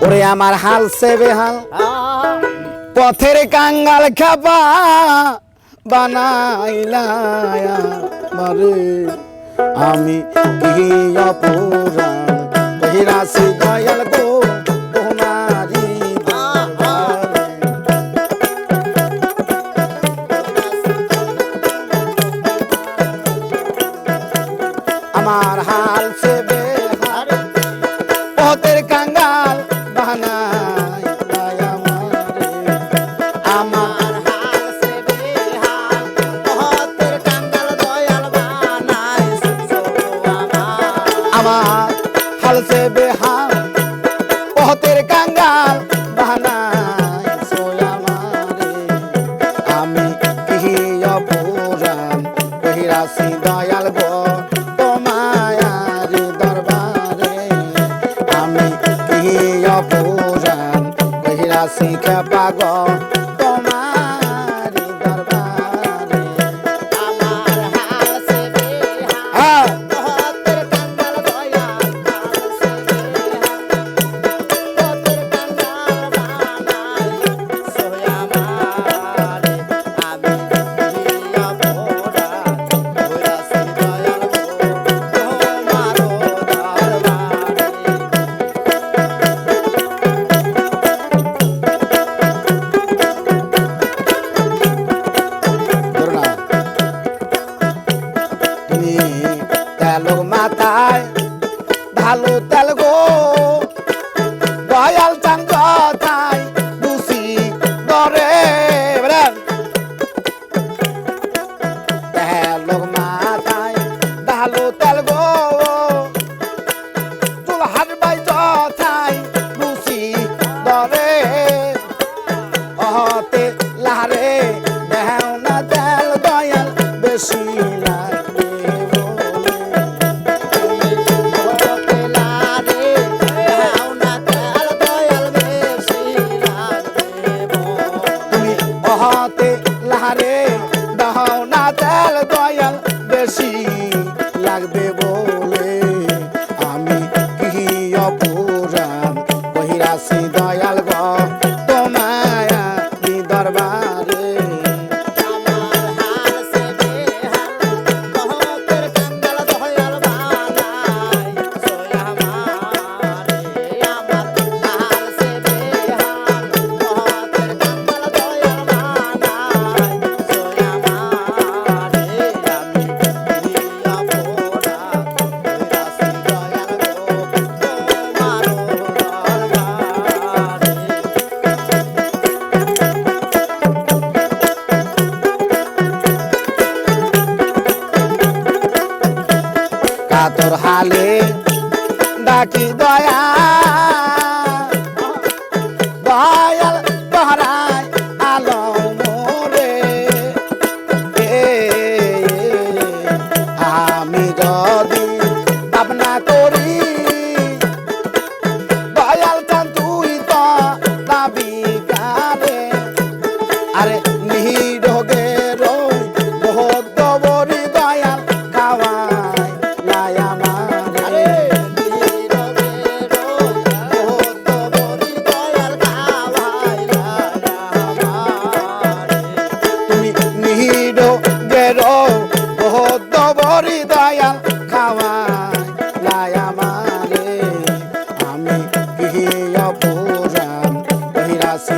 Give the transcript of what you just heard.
ওরে আমার হাল সে বেহাল পথের কাঙ্গাল খাপা বানাইলা মারে আমি কি অপরাধ কহিরাছি দয়াল গো তোমারি দরবারে। আমার হাল সে বেহাল পথের কাঙ্গাল বানাইলা আমারে আমার হাল সে বেহাল পথের কাঙ্গাল দয়াল বানাইছো আমার। আমার হাল সে বেহাল পথের কাঙ্গাল বানাইছো আমারে আমি কি অপরাধ কহিরাছি দয়াল গো তোমার দরবারে আমি কি অপরাধ কহিরাছি খেপা গো তোমার দরবারে। আমার হাল সে বেহাল হ্যাঁ পথের কাঙ্গাল দয়াল বানাইছো পথের কাঙ্গাল বানাইছো আমার। আমি কি অপরাধ কইরাছি দয়াল গো তোমার দরবারে। ধরো না তুমি তেলো মাথায় ভালো তেল গো দয়াল চান কথায় দুসি দরে তেলো মাথায় ভালো তেল গো চুল হারবাই কথায় দুসি দরে অহতে লারে দেও না তেল দয়াল বেশি লাগবে তুমি অহতে লারে দেও না তেল দয়াল বেশি লাগবে বলে আমি কি অপরাধ কহিরাছি দয়াল গো তোমায় দরবারে। কাতর হালে ডাকি দয়া দয়াল তহরায় আলো মোরে আমি যদি ভাবনা করি দয়াল চান তুই তো দাবি কারে আরে নিহিডোগে রই বহুত দবরি দয়াল খাওয়াই লায়া মারে তুমি নিহিডো গেরো বহুত দবরি দয়াল খাওয়াই লায়া মারে আমি কি অপরাধ কহিরাছি